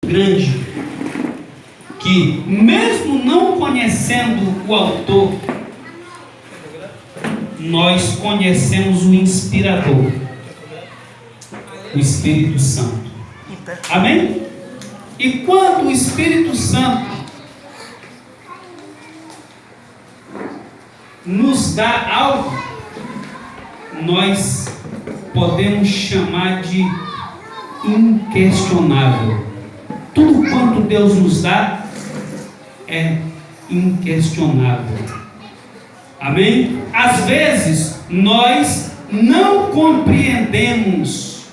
grande que, mesmo não conhecendo o autor, nós conhecemos o inspirador, o Espírito Santo. Amém? E quando o Espírito Santo nos dá algo, nós podemos chamar de inquestionável. Tudo quanto Deus nos dá é inquestionável. Amém? Às vezes nós não compreendemos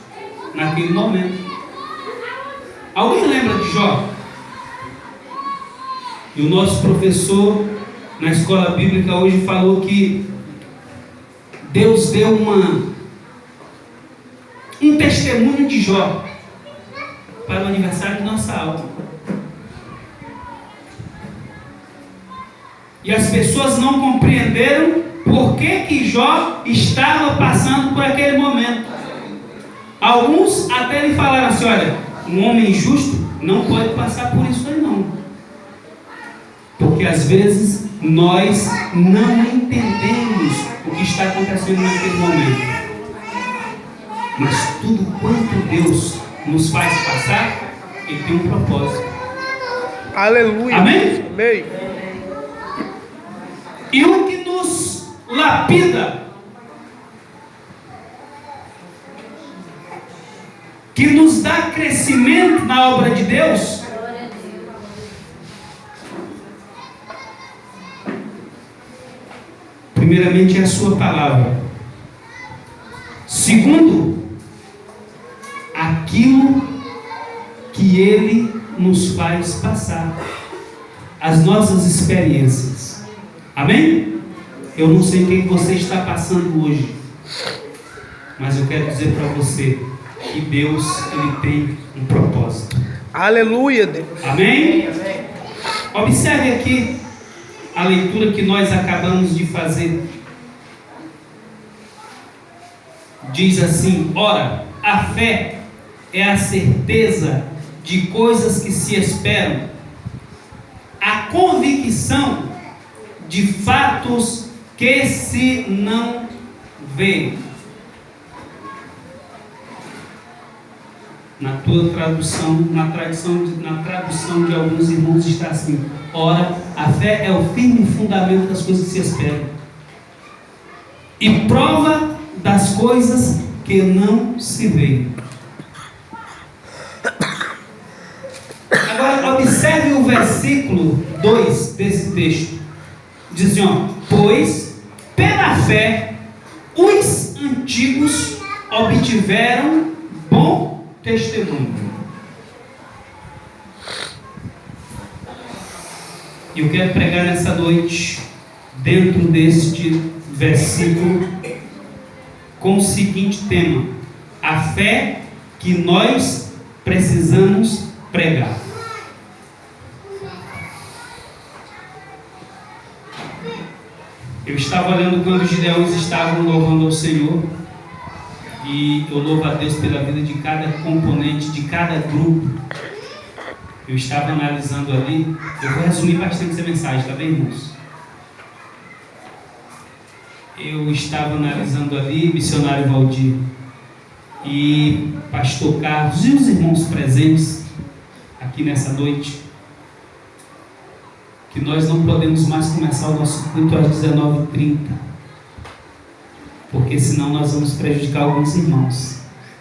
naquele momento. Alguém lembra de Jó? E o nosso professor na escola bíblica hoje falou que Deus deu um testemunho de Jó para o aniversário de nossa alma. E as pessoas não compreenderam por que Jó estava passando por aquele momento. Alguns até lhe falaram assim: olha, um homem justo não pode passar por isso aí não. Porque às vezes nós não entendemos o que está acontecendo naquele momento. Mas tudo quanto Deus nos faz passar, Ele tem um propósito. Aleluia. Amém? Amém. E o que nos lapida, que nos dá crescimento na obra de Deus, primeiramente é a sua palavra. Segundo, aquilo que Ele nos faz passar, as nossas experiências. Amém? Eu não sei o que você está passando hoje, mas eu quero dizer para você que Deus, Ele tem um propósito. Aleluia, Deus. Amém? Observe aqui a leitura que nós acabamos de fazer. Diz assim: ora, a fé é a certeza de coisas que se esperam, a convicção de fatos que se não veem. Na tua tradução, na tradução de alguns irmãos está assim: ora, a fé é o firme fundamento das coisas que se esperam e prova das coisas que não se veem. Agora observe o versículo 2 desse texto. Diz assim, ó: pois pela fé os antigos obtiveram bom testemunho. E eu quero pregar nessa noite dentro deste versículo com o seguinte tema: a fé que nós precisamos pregar. Eu estava olhando quando os gideões estavam louvando ao Senhor, e eu louvo a Deus pela vida de cada componente, de cada grupo. Eu estava analisando ali, eu vou resumir bastante essa mensagem, tá bem, irmãos? Eu estava analisando ali, missionário Valdir e pastor Carlos e os irmãos presentes aqui nessa noite, que nós não podemos mais começar o nosso culto às 19h30, porque senão nós vamos prejudicar alguns irmãos,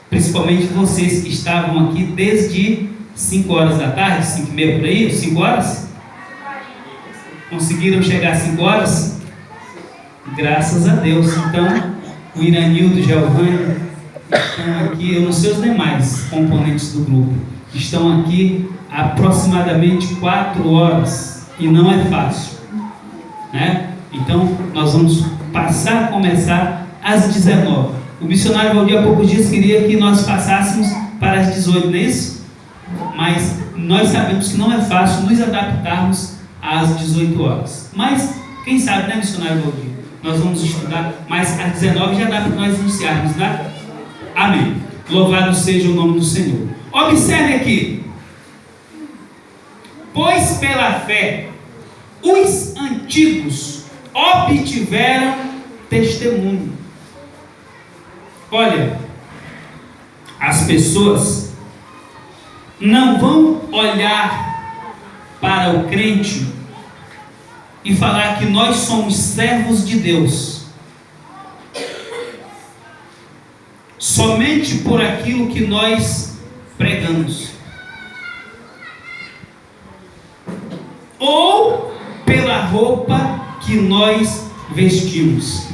principalmente vocês que estavam aqui desde 5 horas da tarde, 5h30 por aí, 5 horas? Conseguiram chegar às 5 horas? Graças a Deus. Então, o Iranildo, o Giovanni estão aqui, eu não sei os demais componentes do grupo, estão aqui há aproximadamente 4 horas. E não é fácil, né? Então nós vamos começar às 19h. O missionário Valdir há poucos dias queria que nós passássemos para as 18h, não é isso? Mas nós sabemos que não é fácil nos adaptarmos às 18 horas. Mas quem sabe, né, missionário Valdir? Nós vamos estudar, mas às 19h já dá para nós iniciarmos, né? Amém. Louvado seja o nome do Senhor. Observe aqui. Pois pela fé os antigos obtiveram testemunho. Olha, as pessoas não vão olhar para o crente e falar que nós somos servos de Deus somente por aquilo que nós pregamos, ou pela roupa que nós vestimos.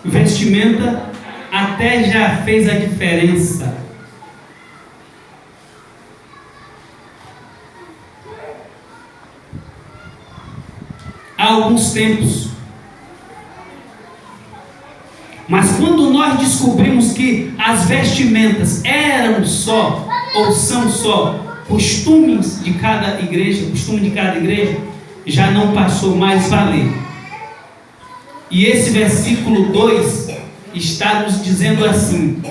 Vestimenta até já fez a diferença. Há alguns tempos. Mas quando nós descobrimos que as vestimentas eram só, ou são só, costumes de cada igreja, já não passou mais a valer. E esse versículo 2 está nos dizendo assim: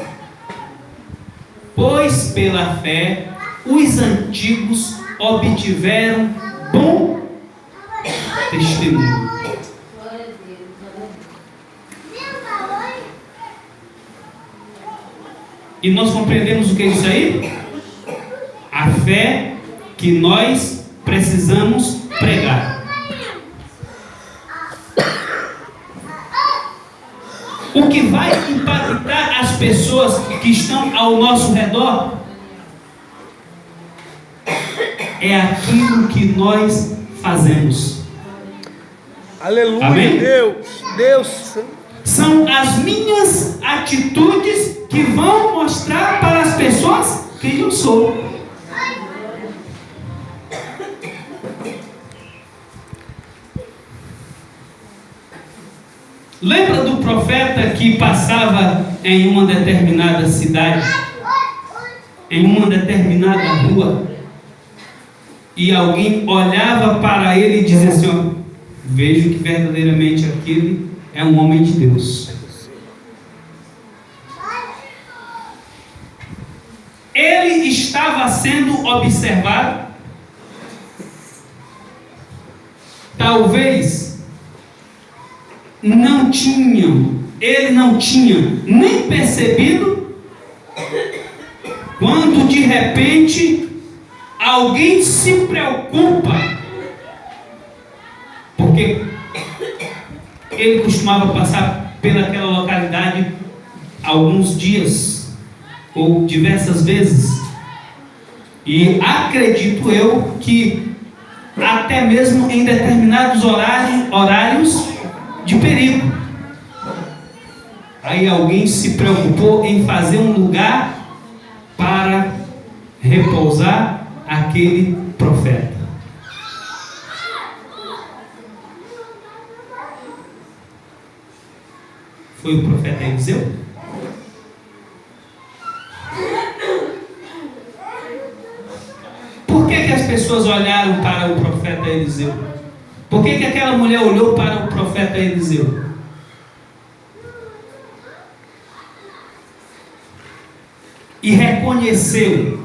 pois pela fé os antigos obtiveram bom testemunho. E nós compreendemos o que é isso aí? A fé que nós precisamos pregar. O que vai impactar as pessoas que estão ao nosso redor é aquilo que nós fazemos. Aleluia. Amém? Deus. São as minhas atitudes que vão mostrar para as pessoas quem eu sou. Lembra do profeta que passava em uma determinada cidade, em uma determinada rua, e alguém olhava para ele e dizia assim: ó, vejo que verdadeiramente aquele é um homem de Deus. Ele estava sendo observado. Talvez ele não tinha nem percebido, quando de repente alguém se preocupa, porque ele costumava passar pelaquela localidade alguns dias ou diversas vezes, e acredito eu que até mesmo em determinados horários de perigo. Aí alguém se preocupou em fazer um lugar para repousar aquele profeta. Foi o profeta Eliseu? Por que as pessoas olharam para o profeta Eliseu? Por que aquela mulher olhou para o profeta Eliseu? E reconheceu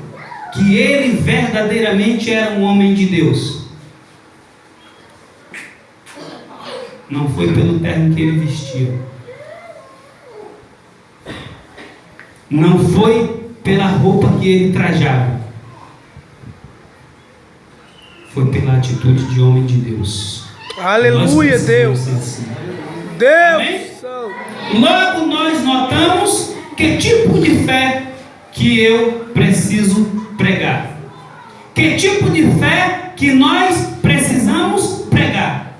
que ele verdadeiramente era um homem de Deus. Não foi pelo terno que ele vestia. Não foi pela roupa que ele trajava. Foi pela atitude de homem de Deus. Aleluia, Deus. Assim. Deus. Logo nós notamos que tipo de fé que eu preciso pregar. Que tipo de fé que nós precisamos pregar.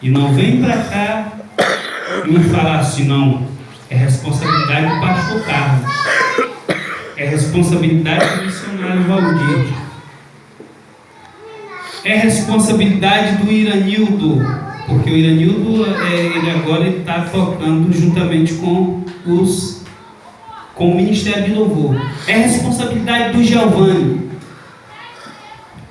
E não vem para cá me falar assim, não. É responsabilidade do pastor Carlos. É responsabilidade do missionário Valdir. É responsabilidade do Iranildo, porque o Iranildo ele agora está tocando juntamente com o Ministério de Louvor. É responsabilidade do Giovanni.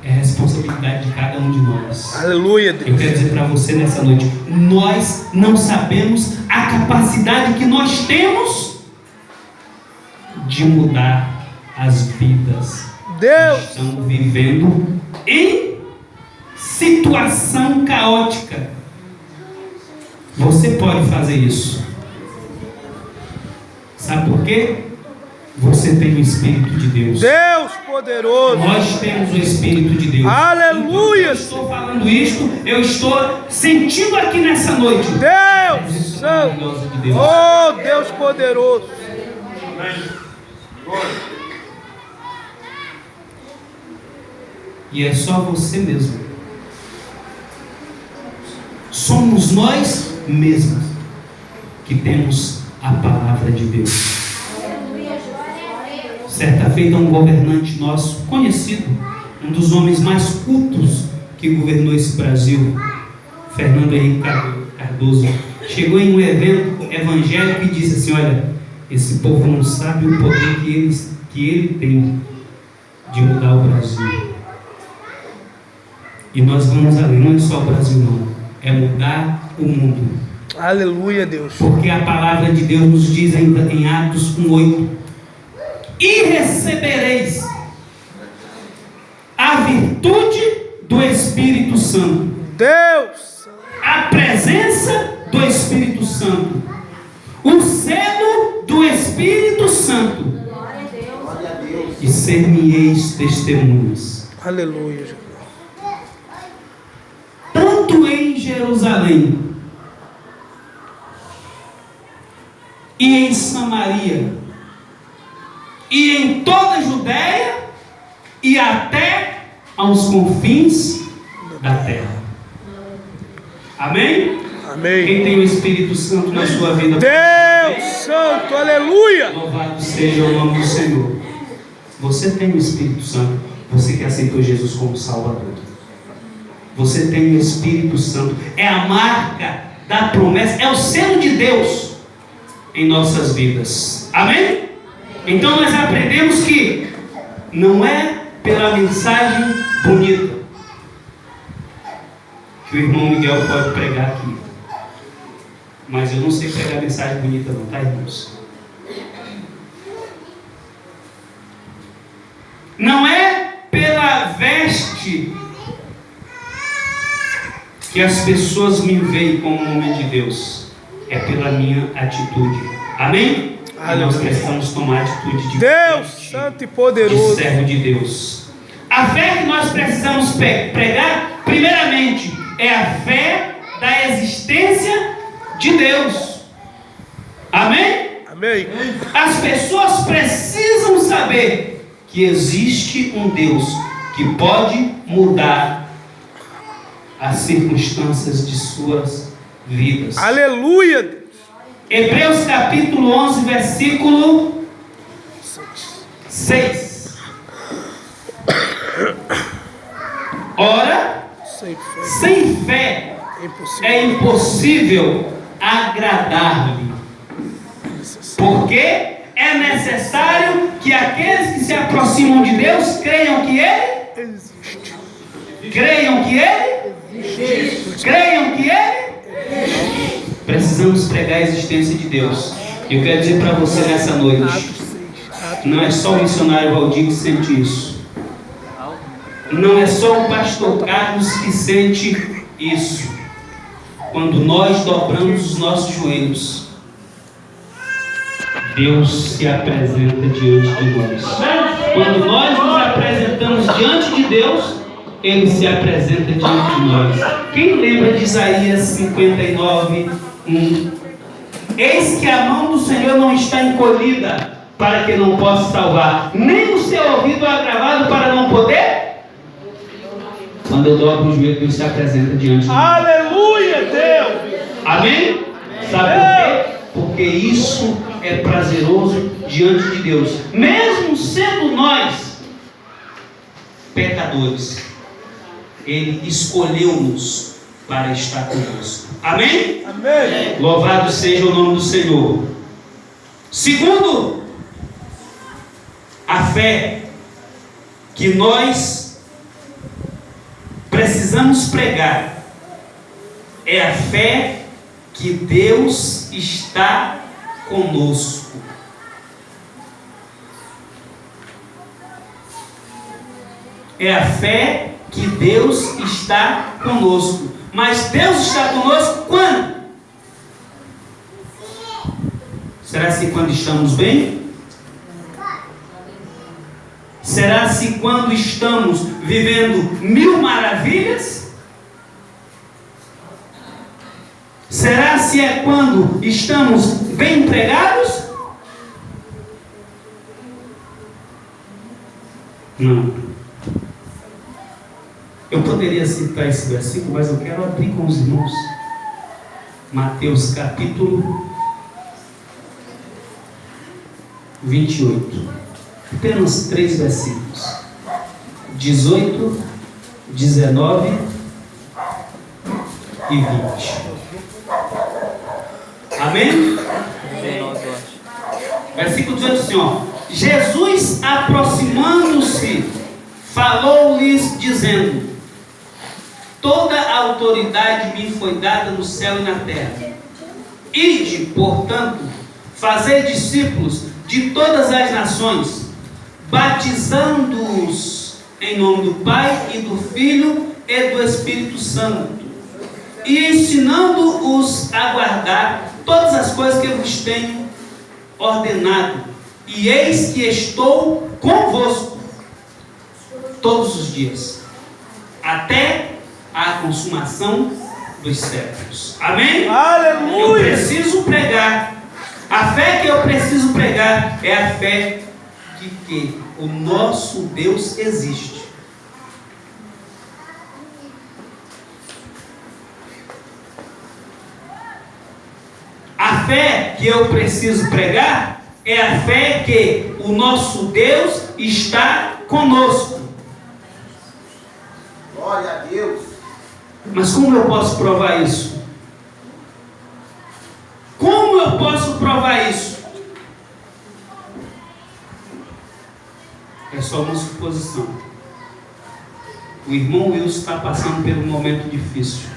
É responsabilidade de cada um de nós. Aleluia, Deus. Eu quero dizer para você nessa noite, nós não sabemos a capacidade que nós temos de mudar as vidas. Deus. Estão vivendo em situação caótica. Você pode fazer isso. Sabe por quê? Você tem o Espírito de Deus. Deus poderoso. Nós temos o Espírito de Deus. Aleluia. Eu estou falando isto, eu estou sentindo aqui nessa noite. Deus santo. De Deus. Oh, Deus poderoso. E é só você mesmo. Somos nós mesmos que temos a palavra de Deus. Certa feita, um governante nosso, conhecido, um dos homens mais cultos que governou esse Brasil, Fernando Henrique Cardoso, chegou em um evento evangélico e disse assim: olha, esse povo não sabe o poder que ele tem de mudar o Brasil. E nós vamos além, não é só o Brasil não, é mudar o mundo. Aleluia, Deus. Porque a palavra de Deus nos diz em Atos 1:8: e recebereis a virtude do Espírito Santo. Deus. A presença do Espírito Santo. O selo do Espírito Santo. E ser-me-eis testemunhas. Aleluia, Jesus. Tanto em Jerusalém e em Samaria e em toda a Judéia e até aos confins da terra. Amém? Amém. Quem tem o Espírito Santo na sua vida? Deus santo, aleluia. Louvado seja o nome do Senhor. Você tem o Espírito Santo. Você que aceitou Jesus como Salvador. Você tem o Espírito Santo. É a marca da promessa. É o selo de Deus em nossas vidas. Amém? Então nós aprendemos que não é pela mensagem bonita que o irmão Miguel pode pregar aqui. Mas eu não sei pregar mensagem bonita não, tá, irmãos? Não é pela veste que as pessoas me veem como um homem de Deus. É pela minha atitude. Amém? E nós precisamos tomar atitude de Deus santo e poderoso, de servo de Deus. A fé que nós precisamos pregar, primeiramente, é a fé da existência de Deus. Amém? amém. As pessoas precisam saber que existe um Deus que pode mudar as circunstâncias de suas vidas. Aleluia. Hebreus capítulo 11, versículo 6. Ora, sem fé é impossível agradar-lhe, porque é necessário que aqueles que se aproximam de Deus creiam que Ele existe. Creiam que Ele existe. Creiam que Ele existe. Precisamos pregar a existência de Deus. Eu quero dizer para você nessa noite, não é só o missionário Valdir que sente isso. Não é só o pastor Carlos que sente isso. Quando nós dobramos os nossos joelhos, Deus se apresenta diante de nós. Quando nós nos apresentamos diante de Deus, Ele se apresenta diante de nós. Quem lembra de Isaías 59, 1? Eis que a mão do Senhor não está encolhida para que não possa salvar, nem o seu ouvido agravado para não poder. Quando eu dobro o joelho, Deus se apresenta diante de nós. Aleluia, Deus. Amém? Sabe por quê? Porque isso é prazeroso diante de Deus. Mesmo sendo nós pecadores, Ele escolheu-nos para estar conosco. Amém? Amém. Louvado seja o nome do Senhor. Segundo, a fé que nós precisamos pregar é a fé que Deus está conosco. é a fé que Deus está conosco. Mas Deus está conosco quando? Será que quando estamos bem? Será se quando estamos vivendo 1000 maravilhas? Será se é quando estamos bem empregados? Não. Eu poderia citar esse versículo, mas eu quero abrir com os irmãos. Mateus capítulo 28. Apenas 3 versículos. 18, 19 e 20. Amém? Versículo 18 assim, ó. Jesus, aproximando-se, falou-lhes, dizendo: toda a autoridade me foi dada no céu e na terra. Ide, portanto, fazei discípulos de todas as nações, batizando-os em nome do Pai e do Filho e do Espírito Santo, e ensinando-os a guardar todas as coisas que eu vos tenho ordenado. E eis que estou convosco todos os dias, até a consumação dos séculos. Amém? Aleluia! Eu preciso pregar. A fé que eu preciso pregar é a fé de que o nosso Deus existe. A fé que eu preciso pregar é a fé que o nosso Deus está conosco. Glória a Deus. Mas como eu posso provar isso? Como eu posso provar isso? É só uma suposição. O irmão Wilson está passando por um momento difícil.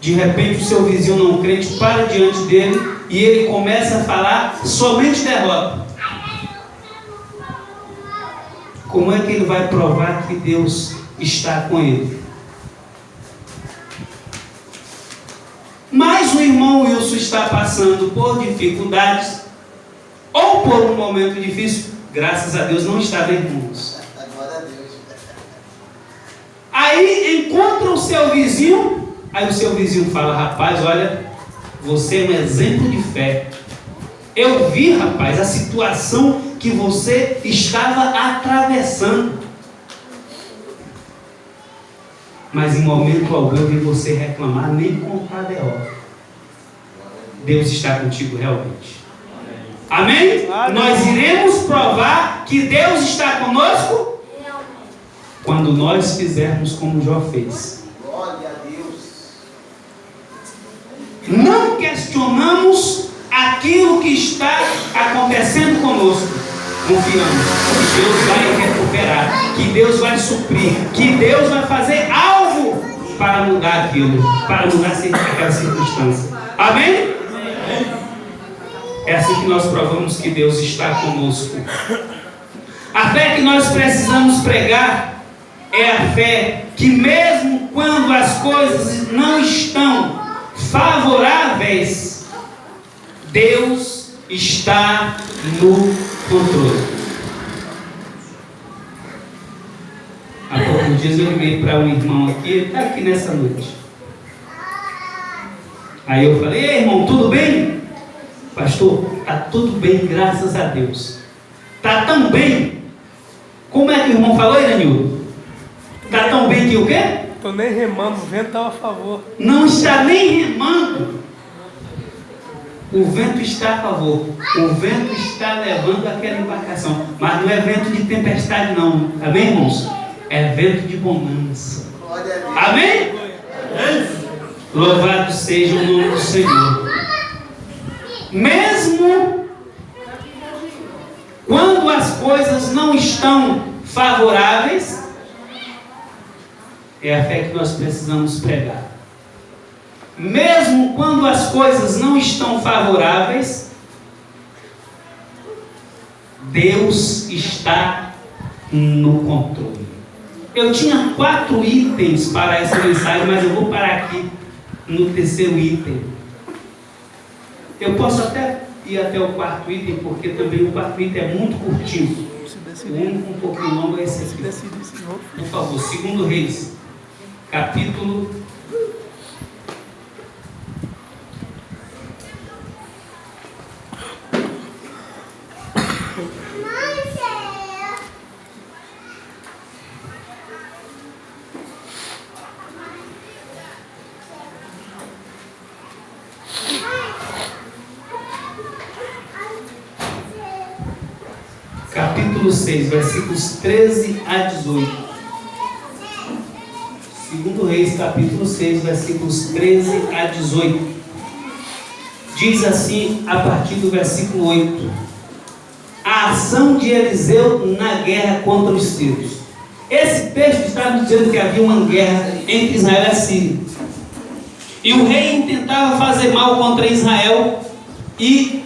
De repente o seu vizinho não crente para diante dele e ele começa a falar somente derrota. Como é que ele vai provar que Deus está com ele? Mas o irmão Wilson está passando por dificuldades ou por um momento difícil. Graças a Deus não está bem, irmãos. Glória a Deus. Aí encontra o seu vizinho. Aí o seu vizinho fala: rapaz, olha, você é um exemplo de fé. Eu vi, rapaz, a situação que você estava atravessando. Mas em momento algum eu vi você reclamar, nem contar a derrota. Deus está contigo realmente. Amém? Amém? Nós iremos provar que Deus está conosco quando nós fizermos como Jó fez. Glória a Deus. Não questionamos aquilo que está acontecendo conosco. Confiamos que Deus vai recuperar, que Deus vai suprir, que Deus vai fazer algo para mudar aquilo, para mudar aquela circunstância. Amém? É assim que nós provamos que Deus está conosco. A fé que nós precisamos pregar é a fé que mesmo quando as coisas não estão favoráveis, Deus está no controle. Há poucos dias eu liguei para um irmão aqui, ele está aqui nessa noite. Aí eu falei: ei, irmão, tudo bem? Pastor, está tudo bem, graças a Deus. Está tão bem. Como é que o irmão falou, Iranildo? Está tão bem que o quê? Estou nem remando, o vento estava a favor. Não está nem remando. O vento está a favor. O vento está levando aquela embarcação. Mas não é vento de tempestade não. Amém, irmãos? É vento de bonança. Glória a Deus. Amém? Louvado seja o nome do Senhor. Mesmo quando as coisas não estão favoráveis, é a fé que nós precisamos pregar. Mesmo quando as coisas não estão favoráveis, Deus está no controle. Eu tinha 4 itens para essa mensagem, mas eu vou parar aqui no terceiro item. Eu posso até ir até o 4º item, porque também o 4º item é muito curtinho. O único um pouquinho longo é esse aqui. Por favor, 2 Reis, capítulo 6, versículos 13 a 18. 2 Reis, capítulo 6, versículos 13 a 18. Diz assim, a partir do versículo 8: a ação de Eliseu na guerra contra os sírios. Esse texto está nos dizendo que havia uma guerra entre Israel e a Síria. E o rei tentava fazer mal contra Israel e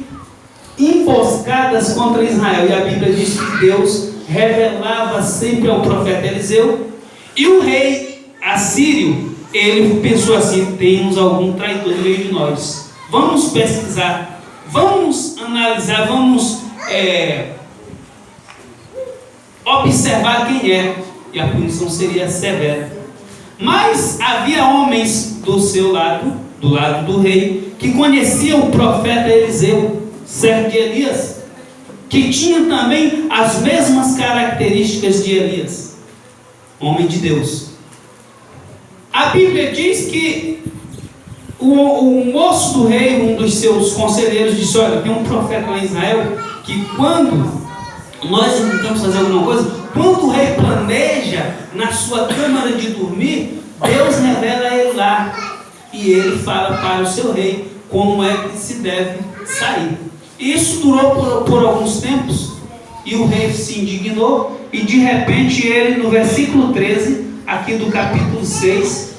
emboscadas contra Israel, e a Bíblia diz que Deus revelava sempre ao profeta Eliseu, e o rei assírio, ele pensou assim: temos algum traidor no meio de nós, vamos pesquisar, vamos analisar, vamos observar quem é, e a punição seria severa. Mas havia homens do seu lado, do lado do rei, que conheciam o profeta Eliseu, servo de Elias, que tinha também as mesmas características de Elias, homem de Deus. A Bíblia diz que o moço do rei, um dos seus conselheiros, disse: olha, tem um profeta lá em Israel, que quando nós tentamos fazer alguma coisa, quando o rei planeja na sua câmara de dormir, Deus revela a ele lá, e ele fala para o seu rei como é que se deve sair. Isso durou por alguns tempos, e o rei se indignou, e de repente ele, no versículo 13, aqui do capítulo 6,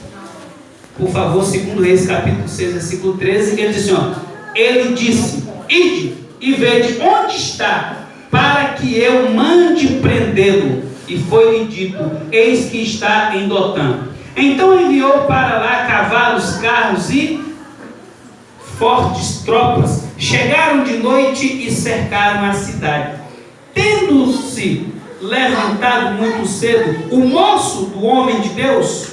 por favor, 2 Reis, capítulo 6, versículo 13, ele diz assim, ele disse: ide e vede onde está, para que eu mande prendê-lo. E foi-lhe dito: eis que está em Dotã. Então enviou para lá cavalos, carros e fortes tropas. Chegaram de noite e cercaram a cidade. Tendo-se levantado muito cedo o moço do homem de Deus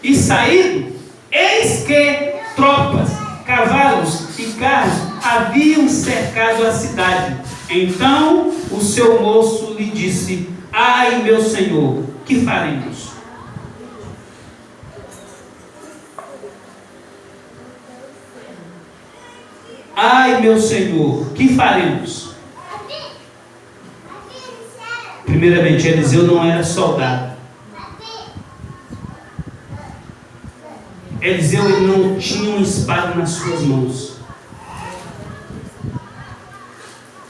e saído, eis que tropas, cavalos e carros haviam cercado a cidade. Então o seu moço lhe disse: ai, meu senhor, que faremos? Ai, meu senhor, que faremos? Primeiramente, Eliseu não era soldado. Eliseu, ele não tinha uma espada nas suas mãos.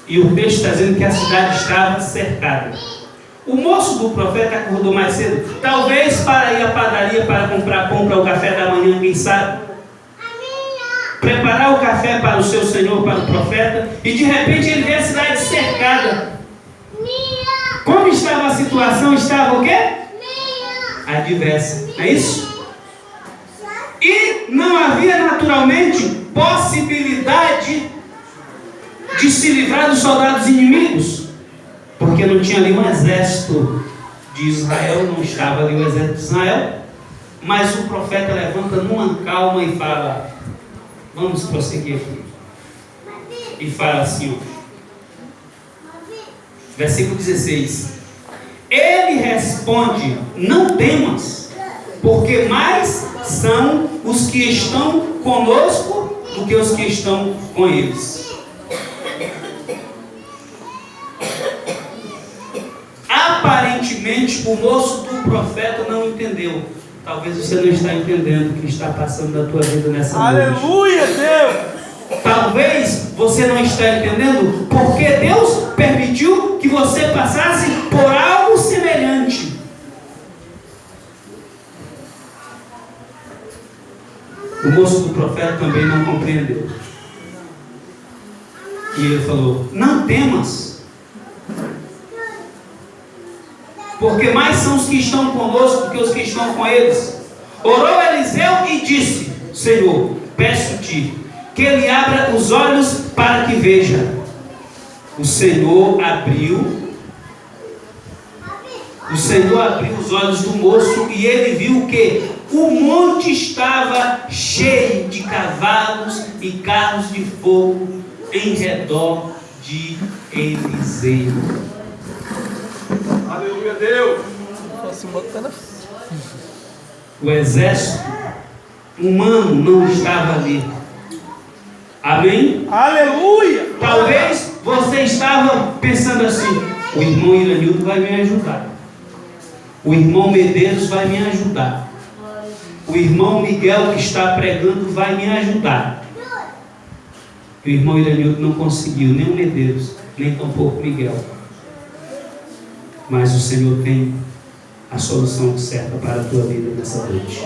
E o texto está dizendo que a cidade estava cercada. O moço do profeta acordou mais cedo, talvez para ir à padaria para comprar pão para o café da manhã, quem sabe? Preparar o café para o seu senhor, para o profeta, e de repente ele vê a cidade cercada. Como estava a situação? Estava o quê? Adversa, é isso? E não havia naturalmente possibilidade de se livrar dos soldados inimigos, porque não tinha ali um exército de Israel, não estava ali o exército de Israel. Mas o profeta levanta numa calma e fala: vamos prosseguir aqui. E fala assim, versículo 16: ele responde: não temas, porque mais são os que estão conosco do que os que estão com eles. Aparentemente o moço do profeta não entendeu. Talvez você não está entendendo o que está passando na tua vida nessa noite. Aleluia, Deus! Talvez você não está entendendo porque Deus permitiu que você passasse por algo semelhante. O moço do profeta também não compreendeu. E ele falou: não temas, porque mais são os que estão conosco do que os que estão com eles. Orou Eliseu e disse: Senhor, peço-te que ele abra os olhos para que veja. O Senhor abriu os olhos do moço e ele viu que o monte estava cheio de cavalos e carros de fogo em redor de Eliseu. Aleluia, Deus. O exército humano não estava ali. Amém? Aleluia. Talvez você estava pensando assim: o irmão Iranildo vai me ajudar, o irmão Medeiros vai me ajudar, o irmão Miguel que está pregando vai me ajudar. O irmão Iranildo não conseguiu, nem o Medeiros, nem tampouco o Miguel. Mas o Senhor tem a solução certa para a tua vida nessa noite.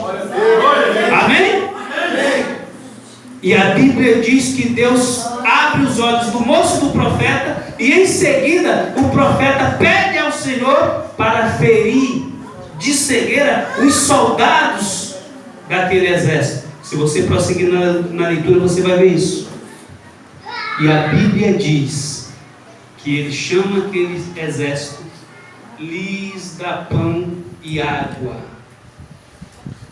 Amém? E a Bíblia diz que Deus abre os olhos do moço e do profeta, e em seguida o profeta pede ao Senhor para ferir de cegueira os soldados daquele exército. Se você prosseguir na leitura, você vai ver isso. E a Bíblia diz que ele chama aquele exército, lhes dá pão e água,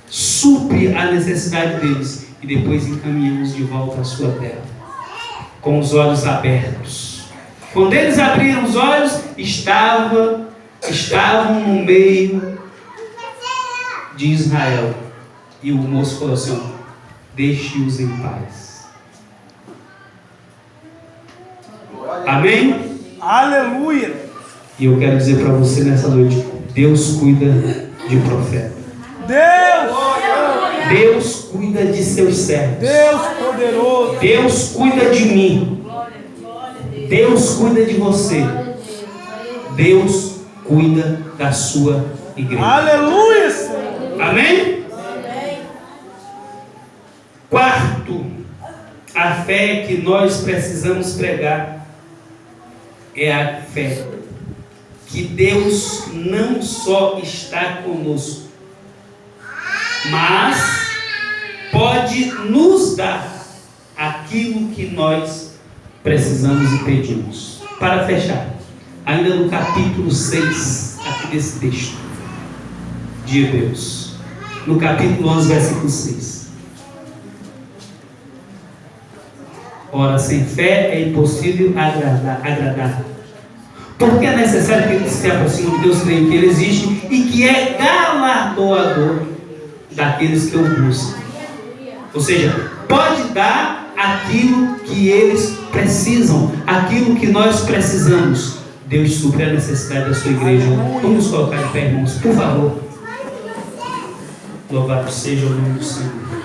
supre a necessidade deles, e depois encaminhamos de volta à sua terra, com os olhos abertos. Quando eles abriram os olhos, estavam no meio de Israel. E o moço falou assim: deixe-os em paz. Amém? Aleluia. E eu quero dizer para você nessa noite: Deus cuida de profeta. Deus cuida de seus servos. Deus poderoso. Deus cuida de mim. Deus cuida de você. Deus cuida da sua igreja. Aleluia, Senhor. Amém? Quarto, a fé que nós precisamos pregar é a fé que Deus não só está conosco, mas pode nos dar aquilo que nós precisamos e pedimos. Para fechar, ainda no capítulo 6 aqui desse texto de Hebreus, no capítulo 11, versículo 6. Ora, sem fé é impossível agradar. Porque é necessário que ele se aproxime de Deus, creia que Ele existe e que é galardoador daqueles que o buscam. Ou seja, pode dar aquilo que eles precisam, aquilo que nós precisamos. Deus supre a necessidade da sua igreja. Vamos colocar de pé, irmãos, por favor. Louvado seja o nome do Senhor.